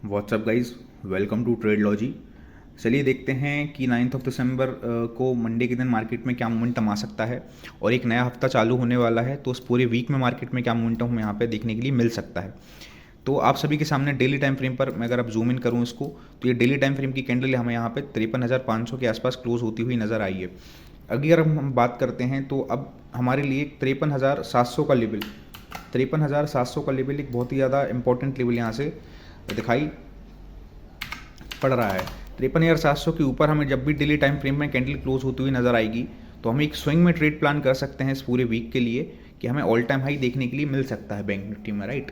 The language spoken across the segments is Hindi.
WhatsApp guys, welcome to trade logy. चलिए देखते हैं कि 9 दिसंबर को मंडे के दिन मार्केट में क्या मोमेंटम आ सकता है और एक नया हफ्ता चालू होने वाला है, तो उस पूरे वीक में मार्केट में क्या मोमेंटम हमें यहाँ पे देखने के लिए मिल सकता है। तो आप सभी के सामने डेली टाइम फ्रेम पर मैं अगर आप जूम इन करूँ इसको, तो ये डेली टाइम फ्रेम की कैंडल हमें यहाँ पे 53,500 के आसपास क्लोज होती हुई नज़र आई है। अगर हम बात करते हैं तो अब हमारे लिए 53,700 का लेवल 53,700 का लेवल एक बहुत ही ज़्यादा इंपॉर्टेंट लेवल यहाँ से दिखाई पड़ रहा है। 53,700 के ऊपर हमें जब भी डेली टाइम फ्रेम में कैंडल क्लोज होती हुई नज़र आएगी, तो हम एक स्विंग में ट्रेड प्लान कर सकते हैं इस पूरे वीक के लिए कि हमें ऑल टाइम हाई देखने के लिए मिल सकता है बैंक निफ्टी में, राइट।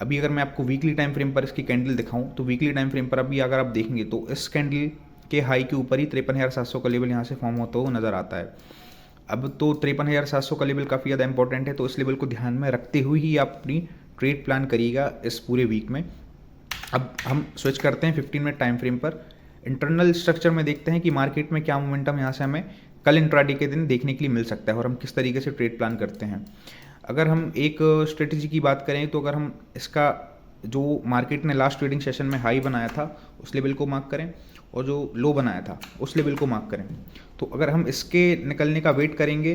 अभी अगर मैं आपको वीकली टाइम फ्रेम पर इसकी कैंडल दिखाऊं, तो वीकली टाइम फ्रेम पर अभी अगर आप देखेंगे तो इस कैंडल के हाई के ऊपर ही 53,700 का लेवल यहाँ से फॉर्म होता हुआ नज़र आता है। अब तो 53,700 का लेवल काफ़ी ज़्यादा इंपॉर्टेंट है, तो इस लेवल को ध्यान में रखते हुए ही आप अपनी ट्रेड प्लान करिएगा इस पूरे वीक में। अब हम स्विच करते हैं 15 मिनट टाइम फ्रेम पर। इंटरनल स्ट्रक्चर में देखते हैं कि मार्केट में क्या मोमेंटम यहाँ से हमें कल इंट्राडे के दिन देखने के लिए मिल सकता है और हम किस तरीके से ट्रेड प्लान करते हैं। अगर हम एक स्ट्रेटजी की बात करें, तो अगर हम इसका जो मार्केट ने लास्ट ट्रेडिंग सेशन में हाई बनाया था उस लेवल को मार्क करें और जो लो बनाया था उस लेवल को मार्क करें, तो अगर हम इसके निकलने का वेट करेंगे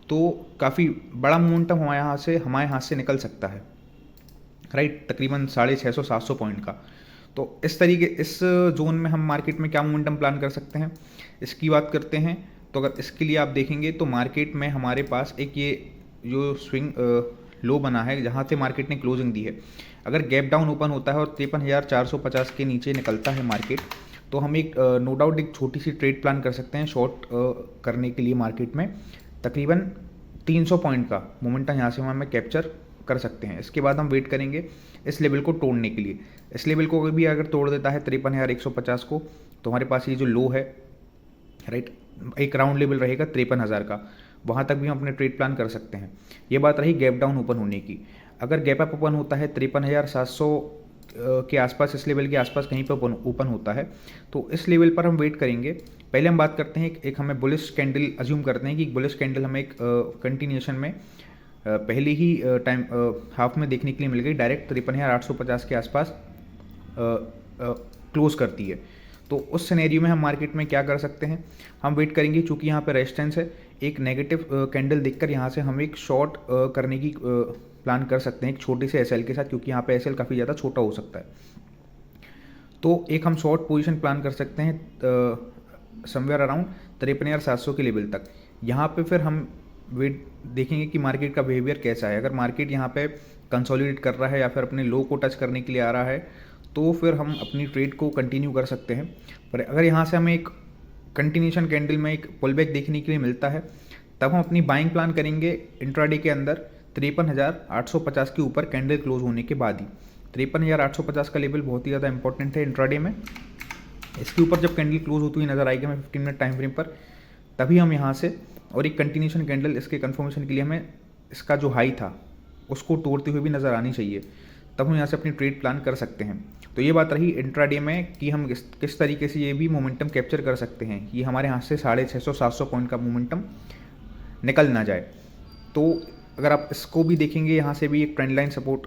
तो काफ़ी बड़ा मोमेंटम हमारे हाथ से निकल सकता है, राइट। तकरीबन 650-700 पॉइंट का। तो इस तरीके इस जोन में हम मार्केट में क्या मोमेंटम प्लान कर सकते हैं, इसकी बात करते हैं। तो अगर इसके लिए आप देखेंगे तो मार्केट में हमारे पास एक ये जो स्विंग लो बना है जहाँ से मार्केट ने क्लोजिंग दी है, अगर गैप डाउन ओपन होता है और 53,450 के नीचे निकलता है मार्केट, तो हम एक नो डाउट एक छोटी सी ट्रेड प्लान कर सकते हैं शॉर्ट करने के लिए मार्केट में। तकरीबन 300 पॉइंट का मोमेंटम यहाँ से हमें कैप्चर कर सकते हैं। इसके बाद हम वेट करेंगे इस लेवल को तोड़ने के लिए। इस लेवल को भी अगर तोड़ देता है 53,150 को, तो हमारे पास ये जो लो है, राइट, एक राउंड लेवल रहेगा 53,000 का, वहाँ तक भी हम अपने ट्रेड प्लान कर सकते हैं। ये बात रही गैप डाउन ओपन होने की। अगर गैप अप ओपन होता है 53,700 के आसपास, इस लेवल के आसपास कहीं पर ओपन होता है, तो इस लेवल पर हम वेट करेंगे। पहले हम बात करते हैं एक हमें बुलिश कैंडल अज्यूम करते हैं कि एक बुलिश कैंडल हमें एक कंटिन्यूएशन में पहले ही टाइम हाफ में देखने के लिए मिल गई, डायरेक्ट 53,850 के आसपास क्लोज करती है। तो उस सिनेरियो में हम मार्केट में क्या कर सकते हैं, हम वेट करेंगे। चूंकि यहाँ पे रेजिस्टेंस है, एक नेगेटिव कैंडल देखकर यहाँ से हम एक शॉर्ट करने की प्लान कर सकते हैं एक छोटे से एसएल के साथ, क्योंकि यहाँ पे एसएल काफ़ी ज़्यादा छोटा हो सकता है। तो एक हम शॉर्ट पोजीशन प्लान कर सकते हैं समवेयर अराउंड 53,700 के लेवल तक। यहाँ पे फिर हम वेट देखेंगे कि मार्केट का बिहेवियर कैसा है। अगर मार्केट यहाँ पे कंसोलिडेट कर रहा है या फिर अपने लो को टच करने के लिए आ रहा है, तो फिर हम अपनी ट्रेड को कंटिन्यू कर सकते हैं। पर अगर यहाँ से हमें एक कंटिन्यूशन कैंडल में एक पुल बैक देखने के लिए मिलता है, तब हम अपनी बाइंग प्लान करेंगे इंट्राडे के अंदर 53,850 के ऊपर कैंडल क्लोज होने के बाद ही। 53,850 का लेवल बहुत ही ज़्यादा इंपॉर्टेंट है इंट्राडे में। इसके ऊपर जब कैंडल क्लोज होती हुई नज़र आएगी हमें 15 मिनट टाइम फ्रेम पर, तभी हम यहाँ से और एक कंटिन्यूशन कैंडल इसके कंफर्मेशन के लिए हमें इसका जो हाई था उसको तोड़ते हुए भी नज़र आनी चाहिए, तब हम यहाँ से अपनी ट्रेड प्लान कर सकते हैं। तो ये बात रही इंट्राडे में कि हम किस तरीके से ये भी मोमेंटम कैप्चर कर सकते हैं कि हमारे हाथ से 650-700 पॉइंट का मोमेंटम निकल ना जाए। तो अगर आप इसको भी देखेंगे, यहाँ से भी एक trend line support,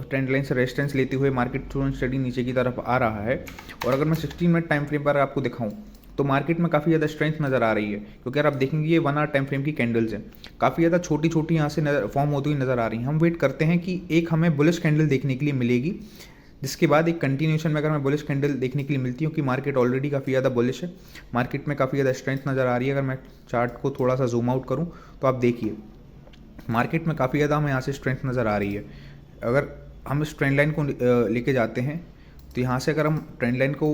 trend line से रेजिस्टेंस लेते हुए मार्केट तुरंत स्टडी नीचे की तरफ आ रहा है। और अगर मैं 16 मिनट टाइम फ्रेम पर आपको दिखाऊं, तो मार्केट में काफ़ी ज़्यादा स्ट्रेंथ नज़र आ रही है, क्योंकि अगर आप देखेंगे ये 1 आवर टाइम फ्रेम की कैंडल्स हैं, काफ़ी ज़्यादा छोटी छोटी यहाँ से फॉर्म होती हुई नज़र आ रही हैं। हम वेट करते हैं कि एक हमें बुलिश कैंडल देखने के लिए मिलेगी, जिसके बाद एक कंटिन्यूशन में अगर हमें बुलिश कैंडल देखने के लिए मिलती है, क्योंकि मार्केट ऑलरेडी काफ़ी ज़्यादा बुलिश है, मार्केट में काफ़ी ज़्यादा स्ट्रेंथ नज़र आ रही है। अगर मैं चार्ट को थोड़ा सा जूम आउट करूँ तो आप देखिए मार्केट में काफ़ी ज़्यादा हमें यहाँ से स्ट्रेंथ नज़र आ रही है। अगर हम इस ट्रेंड लाइन को लेके जाते हैं, तो यहाँ से अगर हम ट्रेंड लाइन को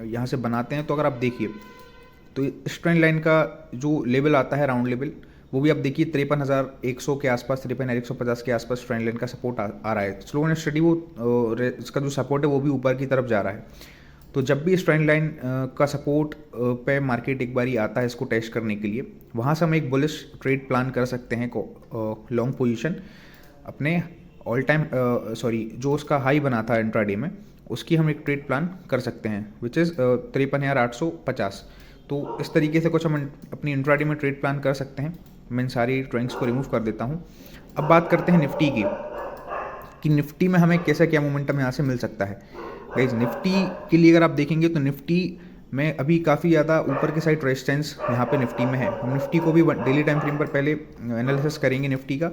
यहाँ से बनाते हैं, तो अगर आप देखिए तो इस ट्रेंड लाइन का जो लेवल आता है राउंड लेवल, वो भी आप देखिए 53,100 के आसपास, 53,150 के आसपास ट्रेंड लाइन का सपोर्ट आ रहा है। स्लो एंड स्टडी वो इसका जो सपोर्ट है वो भी ऊपर की तरफ जा रहा है। तो जब भी इस ट्रेंड लाइन का सपोर्ट पे मार्केट एक बारी आता है इसको टेस्ट करने के लिए, वहाँ से हम एक बुलिश ट्रेड प्लान कर सकते हैं लॉन्ग पोजीशन अपने ऑल टाइम जो उसका हाई बना था इंट्राडे में, उसकी हम एक ट्रेड प्लान कर सकते हैं विच इज़ 53,850। तो इस तरीके से कुछ हम अपनी इंट्राडे में ट्रेड प्लान कर सकते हैं। मैं इन सारी ट्रेंड्स को रिमूव कर देता हूँ। अब बात करते हैं निफ्टी की। कि निफ्टी में हमें कैसा क्या मोमेंटम यहाँ से मिल सकता है। गाइज निफ्टी के लिए अगर आप देखेंगे तो निफ्टी में अभी काफ़ी ज़्यादा ऊपर की साइड रेजिस्टेंस यहाँ पे निफ्टी में है। हम निफ्टी को भी डेली टाइम फ्रेम पर पहले एनालिसिस करेंगे निफ्टी का,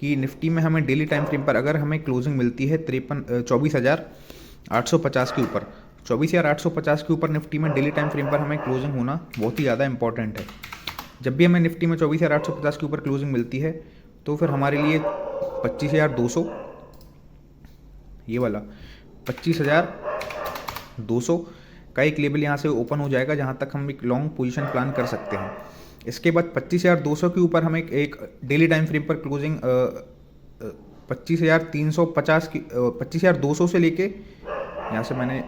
कि निफ्टी में हमें डेली टाइम फ्रेम पर अगर हमें क्लोजिंग मिलती है 24,850 के ऊपर, 24,850 के ऊपर निफ्टी में डेली टाइम फ्रेम पर हमें क्लोजिंग होना बहुत ही ज़्यादा इंपॉर्टेंट है। जब भी हमें निफ्टी में 24,850 के ऊपर क्लोजिंग मिलती है तो फिर हमारे लिए 25,200, ये वाला 25,200 का एक लेवल यहाँ से ओपन हो जाएगा, जहाँ तक हम एक लॉन्ग पोजीशन प्लान कर सकते हैं। इसके बाद 25,200 के ऊपर हमें एक डेली टाइम फ्रेम पर क्लोजिंग 25,350 की 25,200 से लेके यहाँ से मैंने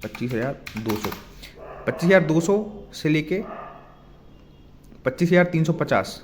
25,200 से लेके 25,350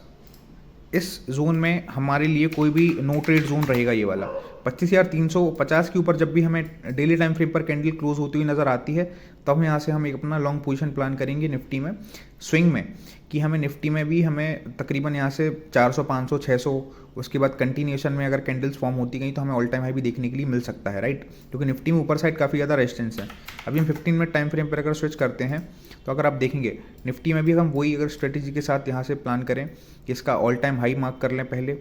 इस जोन में हमारे लिए कोई भी नो ट्रेड जोन रहेगा। ये वाला 25,350 के ऊपर जब भी हमें डेली टाइम फ्रेम पर कैंडल क्लोज होती हुई नज़र आती है, तब यहाँ से हम एक अपना लॉन्ग पोजीशन प्लान करेंगे निफ्टी में, स्विंग में, कि हमें निफ्टी में भी हमें तकरीबन यहाँ से 400, 500, 600, उसके बाद कंटिन्यूशन में अगर कैंडल्स फॉर्म होती गई तो हमें ऑल टाइम हाई भी देखने के लिए मिल सकता है, राइट। क्योंकि निफ्टी में ऊपर साइड काफ़ी ज़्यादा रेजिस्टेंस है। अभी हम 15 मिनट टाइम फ्रेम पर अगर स्विच करते हैं तो अगर आप देखेंगे निफ्टी में भी हम वही अगर स्ट्रेटेजी के साथ यहाँ से प्लान करें कि इसका ऑल टाइम हाई मार्क कर लें पहले,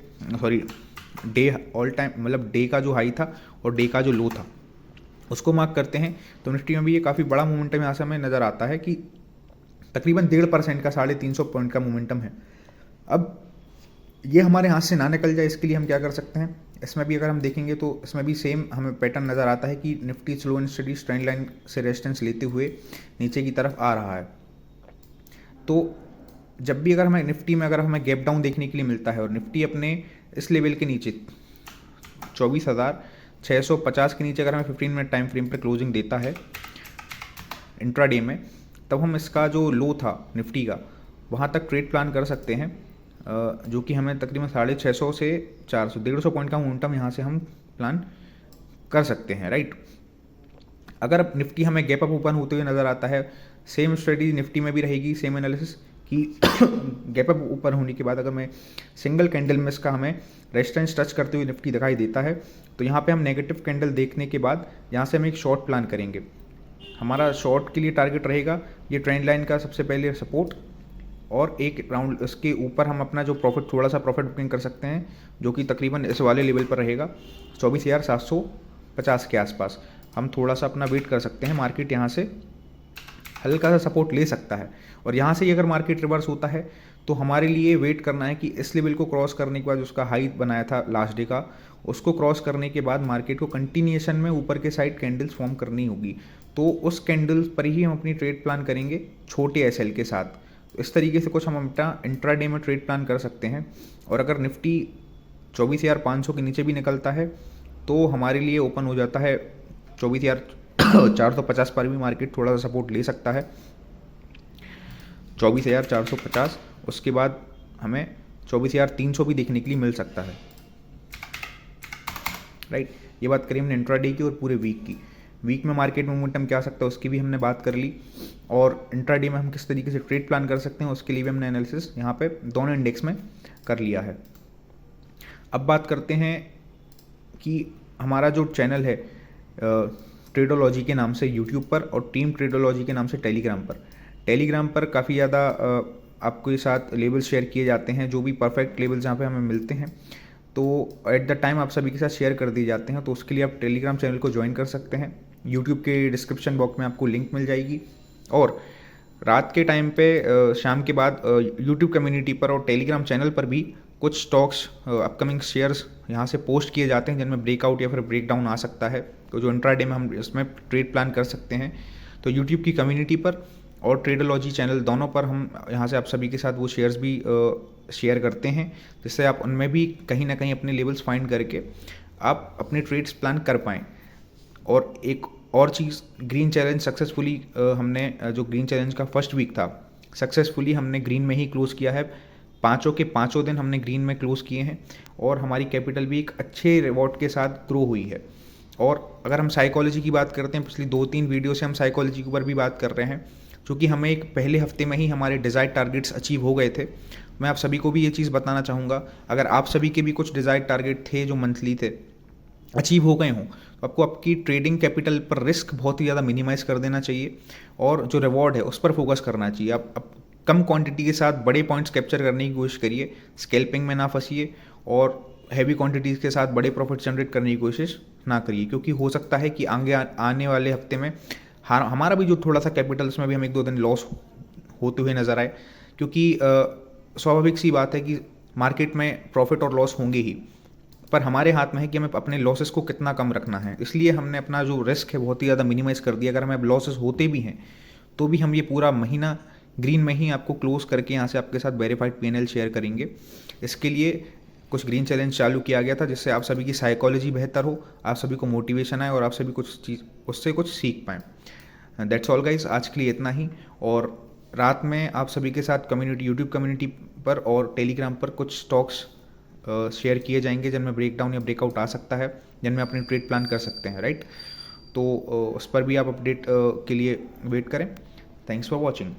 डे ऑल टाइम मतलब डे का जो हाई था और डे का जो लो था उसको मार्क करते हैं, तो निफ्टी में भी ये काफ़ी बड़ा मोमेंटम यहाँ से हमें नज़र आता है कि तकरीबन 1.5% का 350 पॉइंट का मोमेंटम है। अब ये हमारे हाथ से ना निकल जाए इसके लिए हम क्या कर सकते हैं, इसमें भी अगर हम देखेंगे तो इसमें भी सेम हमें पैटर्न नज़र आता है कि Nifty slow and study trend line से रेजिस्टेंस लेते हुए नीचे की तरफ आ रहा है। तो जब भी अगर हमें निफ्टी में अगर हमें गैप डाउन देखने के लिए मिलता है और निफ्टी अपने इस लेवल के नीचे 24,650 के नीचे अगर हमें 15 मिनट टाइम फ्रेम पर क्लोजिंग देता है इंट्राडे में, तब हम इसका जो लो था निफ्टी का वहाँ तक ट्रेड प्लान कर सकते हैं, जो कि हमें तकरीबन 650 से 400, 150 पॉइंट का मोमेंटम यहाँ से हम प्लान कर सकते हैं, राइट। अगर निफ्टी हमें गैप अप ओपन होते हुए नज़र आता है, सेम स्ट्रेटजी निफ्टी में भी रहेगी, सेम एनालिसिस कि गैप अप ऊपर होने के बाद अगर मैं सिंगल कैंडल में इसका हमें रेजिस्टेंस टच करते हुए निफ्टी दिखाई देता है, तो यहाँ पे हम नेगेटिव कैंडल देखने के बाद यहाँ से हम एक शॉर्ट प्लान करेंगे। हमारा शॉर्ट के लिए टारगेट रहेगा ये ट्रेंड लाइन का सबसे पहले सपोर्ट, और एक राउंड इसके ऊपर हम अपना जो प्रॉफिट थोड़ा सा प्रॉफिट बुकिंग कर सकते हैं, जो कि तकरीबन इस वाले लेवल पर रहेगा 24,750 के आसपास। हम थोड़ा सा अपना वेट कर सकते हैं, मार्केट यहाँ से हल्का सा सपोर्ट ले सकता है, और यहाँ से अगर मार्केट रिवर्स होता है तो हमारे लिए वेट करना है कि इस लेवल को क्रॉस करने के बाद उसका हाई बनाया था लास्ट डे का, उसको क्रॉस करने के बाद मार्केट को कंटिन्यूएशन में ऊपर के साइड कैंडल्स फॉर्म करनी होगी। तो उस कैंडल्स पर ही हम अपनी ट्रेड प्लान करेंगे छोटे एसएल के साथ। तो इस तरीके से कुछ हम अपना इंट्राडे में ट्रेड प्लान कर सकते हैं। और अगर निफ्टी 24,500 के नीचे भी निकलता है तो हमारे लिए ओपन हो जाता है 24,450 पर भी मार्केट थोड़ा सा सपोर्ट ले सकता है, 24,450। उसके बाद हमें 24,300 भी देखने के लिए मिल सकता है, राइट। ये बात करी हमने इंट्राडे की और पूरे वीक की। वीक में मार्केट मोमेंटम क्या आ सकता है उसकी भी हमने बात कर ली, और इंट्राडे में हम किस तरीके से ट्रेड प्लान कर सकते हैं उसके लिए भी हमने एनालिसिस यहाँ पे दोनों इंडेक्स में कर लिया है। अब बात करते हैं कि हमारा जो चैनल है ट्रेडोलॉजी के नाम से यूट्यूब पर और टीम ट्रेडोलॉजी के नाम से टेलीग्राम पर काफ़ी ज़्यादा आपके साथ लेवल्स शेयर किए जाते हैं, जो भी परफेक्ट लेवल्स जहाँ पे हमें मिलते हैं तो एट द टाइम आप सभी के साथ शेयर कर दिए जाते हैं। तो उसके लिए आप टेलीग्राम चैनल को ज्वाइन कर सकते हैं, यूट्यूब के डिस्क्रिप्शन बॉक्स में आपको लिंक मिल जाएगी। और रात के टाइम पे शाम के बाद यूट्यूब कम्युनिटी पर और टेलीग्राम चैनल पर भी कुछ स्टॉक्स अपकमिंग शेयर्स यहाँ से पोस्ट किए जाते हैं जिनमें ब्रेकआउट या फिर ब्रेकडाउन आ सकता है, तो जो इंट्राडे में हम इसमें ट्रेड प्लान कर सकते हैं। तो यूट्यूब की कम्युनिटी पर और ट्रेडोलॉजी चैनल दोनों पर हम यहाँ से आप सभी के साथ वो शेयर्स भी शेयर करते हैं, जिससे आप उनमें भी कहीं ना कहीं अपने लेवल्स फाइंड करके आप अपने ट्रेड्स प्लान कर पाएँ। और एक और चीज़, ग्रीन चैलेंज सक्सेसफुली हमने जो ग्रीन चैलेंज का फर्स्ट वीक था सक्सेसफुली हमने ग्रीन में ही क्लोज़ किया है। पाँचों के पाँचों दिन हमने ग्रीन में क्लोज़ किए हैं और हमारी कैपिटल भी एक अच्छे रिवॉर्ड के साथ ग्रो हुई है। और अगर हम साइकोलॉजी की बात करते हैं, पिछली 2-3 वीडियो से हम साइकोलॉजी के ऊपर भी बात कर रहे हैं, क्योंकि हमें एक पहले हफ्ते में ही हमारे डिज़ायर्ड टारगेट्स अचीव हो गए थे। मैं आप सभी को भी ये चीज़ बताना चाहूँगा, अगर आप सभी के भी कुछ डिज़ायर्ड टारगेट थे जो मंथली थे, अचीव हो गए हों, तो आपको आपकी ट्रेडिंग कैपिटल पर रिस्क बहुत ही ज़्यादा मिनिमाइज़ कर देना चाहिए और जो रिवॉर्ड है उस पर फोकस करना चाहिए। आप कम क्वांटिटी के साथ बड़े पॉइंट्स कैप्चर करने की कोशिश करिए, स्कैल्पिंग में ना फंसिए और हैवी क्वांटिटीज़ के साथ बड़े प्रॉफिट जनरेट करने की कोशिश ना करिए, क्योंकि हो सकता है कि आने वाले हफ्ते में हमारा भी जो थोड़ा सा कैपिटल, उसमें भी हम 1-2 दिन लॉस होते हुए नज़र आए, क्योंकि स्वाभाविक सी बात है कि मार्केट में प्रॉफिट और लॉस होंगे ही, पर हमारे हाथ में है कि हमें अपने लॉसेस को कितना कम रखना है। इसलिए हमने अपना जो रिस्क है बहुत ही ज़्यादा मिनिमाइज़ कर दिया। अगर हमें अब लॉसेस होते भी हैं तो भी हम ये पूरा महीना ग्रीन में ही आपको क्लोज करके यहाँ से आपके साथ वेरीफाइड पीएनएल शेयर करेंगे। इसके लिए कुछ ग्रीन चैलेंज चालू किया गया था, जिससे आप सभी की साइकोलॉजी बेहतर हो, आप सभी को मोटिवेशन आए और आप सभी कुछ चीज़ उससे कुछ सीख पाएँ। दैट्स ऑल गाइस, आज के लिए इतना ही। और रात में आप सभी के साथ कम्युनिटी, यूट्यूब कम्युनिटी पर और टेलीग्राम पर कुछ स्टॉक्स शेयर किए जाएंगे जिनमें ब्रेकडाउन या ब्रेकआउट आ सकता है, जिनमें अपनी ट्रेड प्लान कर सकते हैं, राइट। तो उस पर भी आप अपडेट के लिए वेट करें। Thanks for watching.